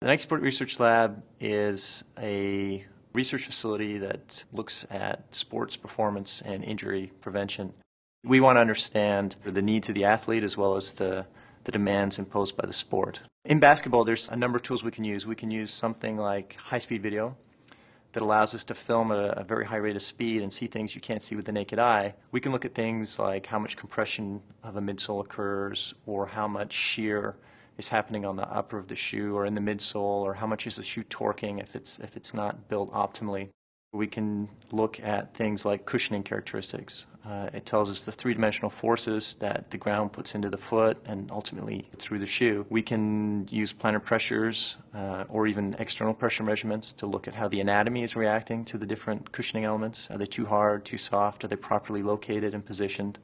Nike Sport Research Lab is a research facility that looks at sports performance and injury prevention. We want to understand the needs of the athlete as well as the demands imposed by the sport. In basketball, there's a number of tools we can use. We can use something like high-speed video that allows us to film at a very high rate of speed and see things you can't see with the naked eye. We can look at things like how much compression of a midsole occurs, or how much shear is happening on the upper of the shoe or in the midsole, or how much is the shoe torquing if it's not built optimally. We can look at things like cushioning characteristics. It tells us the three-dimensional forces that the ground puts into the foot and ultimately through the shoe. We can use plantar pressures or even external pressure measurements to look at how the anatomy is reacting to the different cushioning elements. Are they too hard, too soft? Are they properly located and positioned?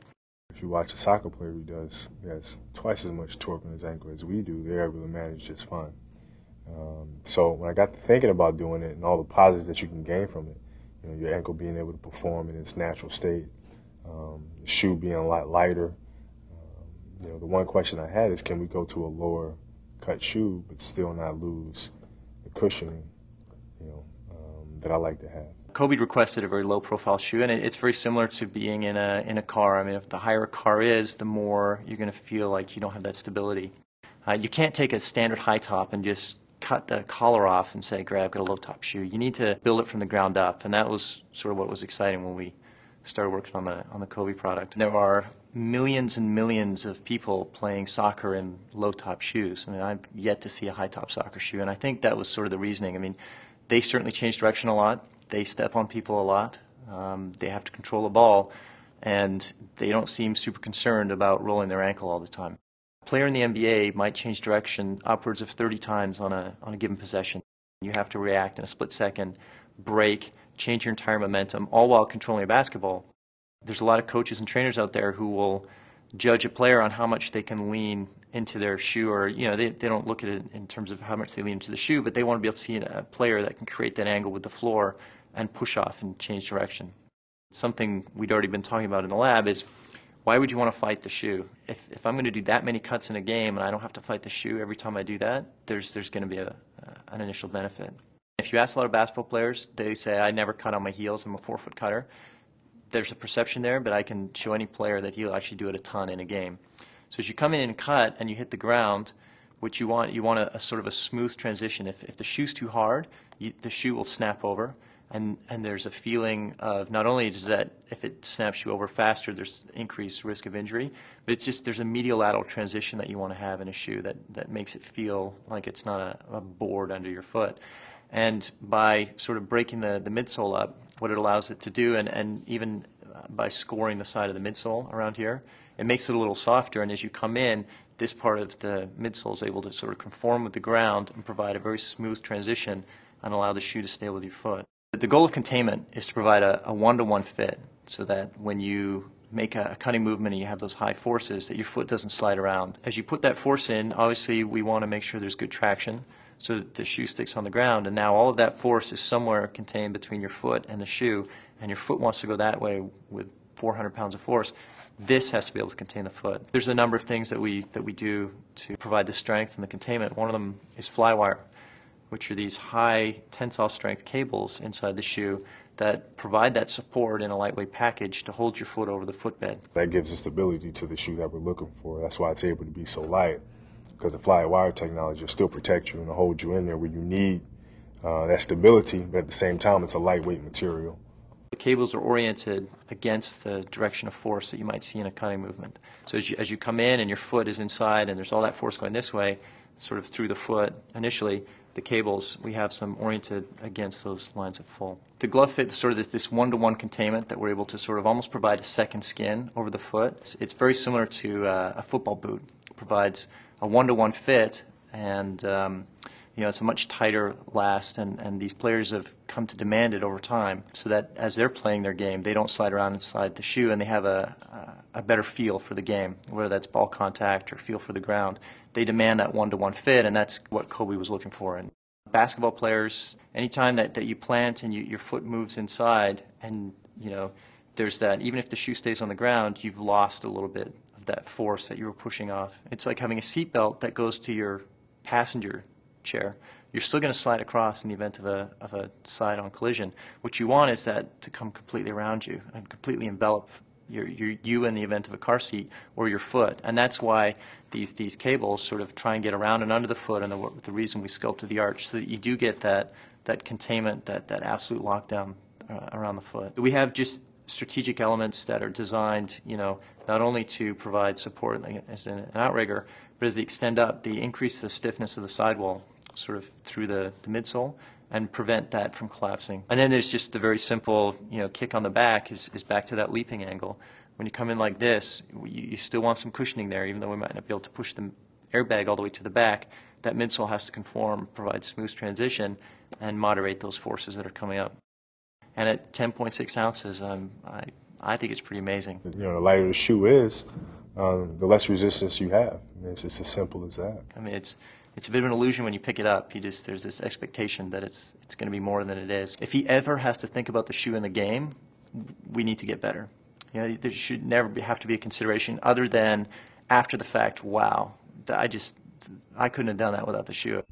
If you watch a soccer player who has twice as much torque in his ankle as we do, they're able to manage just fine. So when I got to thinking about doing it and all the positives that you can gain from it, your ankle being able to perform in its natural state, the shoe being a lot lighter. The one question I had is, can we go to a lower cut shoe but still not lose the cushioning, that I like to have? Kobe requested a very low-profile shoe, and it's very similar to being in a car. I mean, if the higher a car is, the more you're going to feel like you don't have that stability. You can't take a standard high top and just cut the collar off and say, "Great, I've got a low-top shoe." You need to build it from the ground up, and that was sort of what was exciting when we started working on the Kobe product. There are millions and millions of people playing soccer in low-top shoes. I mean, I've yet to see a high-top soccer shoe, and I think that was sort of the reasoning. I mean, they certainly change direction a lot. They step on people a lot. They have to control the ball, and they don't seem super concerned about rolling their ankle all the time. A player in the NBA might change direction upwards of 30 times on a given possession. You have to react in a split second, break, change your entire momentum, all while controlling a basketball. There's a lot of coaches and trainers out there who will judge a player on how much they can lean into their shoe, or they don't look at it in terms of how much they lean into the shoe, but they want to be able to see a player that can create that angle with the floor and push off and change direction. Something we'd already been talking about in the lab is, why would you want to fight the shoe? If I'm going to do that many cuts in a game and I don't have to fight the shoe every time I do that, there's going to be an initial benefit. If you ask a lot of basketball players, they say, "I never cut on my heels, I'm a 4-foot cutter." There's a perception there, but I can show any player that he'll actually do it a ton in a game. So as you come in and cut and you hit the ground, what you want a sort of a smooth transition. If the shoe's too hard, the shoe will snap over, and there's a feeling of, not only does that, if it snaps you over faster, there's increased risk of injury, but it's just, there's a medial lateral transition that you want to have in a shoe that makes it feel like it's not a board under your foot. And by sort of breaking the midsole up, what it allows it to do, and even by scoring the side of the midsole around here, it makes it a little softer, and as you come in, this part of the midsole is able to sort of conform with the ground and provide a very smooth transition and allow the shoe to stay with your foot. The goal of containment is to provide a one-to-one fit, so that when you make a cutting movement and you have those high forces, that your foot doesn't slide around. As you put that force in, obviously we want to make sure there's good traction so that the shoe sticks on the ground, and now all of that force is somewhere contained between your foot and the shoe, and your foot wants to go that way with 400 pounds of force. This has to be able to contain the foot. There's a number of things that we do to provide the strength and the containment. One of them is flywire, which are these high tensile strength cables inside the shoe that provide that support in a lightweight package to hold your foot over the footbed. That gives the stability to the shoe that we're looking for. That's why it's able to be so light, because the flywire technology will still protect you and hold you in there where you need that stability, but at the same time it's a lightweight material. The cables are oriented against the direction of force that you might see in a cutting movement. So as you come in and your foot is inside and there's all that force going this way, sort of through the foot initially, the cables, we have some oriented against those lines of pull. The glove fit is sort of this one-to-one containment that we're able to sort of almost provide a second skin over the foot. It's very similar to a football boot. It provides a one-to-one fit, and it's a much tighter last, and these players have come to demand it over time, so that as they're playing their game, they don't slide around inside the shoe, and they have a better feel for the game, whether that's ball contact or feel for the ground. They demand that one-to-one fit, and that's what Kobe was looking for. And basketball players, anytime that you plant and your foot moves inside, and there's that, even if the shoe stays on the ground, you've lost a little bit of that force that you were pushing off. It's like having a seatbelt that goes to your passenger chair. You're still going to slide across in the event of a side-on collision. What you want is that to come completely around you and completely envelop you in the event of a car seat or your foot. And that's why these cables sort of try and get around and under the foot, and the reason we sculpted the arch, so that you do get that containment, that absolute lockdown around the foot. We have just strategic elements that are designed, not only to provide support as an outrigger, but as they extend up, they increase the stiffness of the sidewall sort of through the midsole and prevent that from collapsing. And then there's just the very simple, kick on the back is back to that leaping angle. When you come in like this, you still want some cushioning there, even though we might not be able to push the airbag all the way to the back. That midsole has to conform, provide smooth transition, and moderate those forces that are coming up. And at 10.6 ounces, I think it's pretty amazing. The lighter the shoe is, the less resistance you have. It's just as simple as that. I mean, it's a bit of an illusion when you pick it up. There's this expectation that it's going to be more than it is. If he ever has to think about the shoe in the game, we need to get better. There should never have to be a consideration other than after the fact. Wow, I couldn't have done that without the shoe.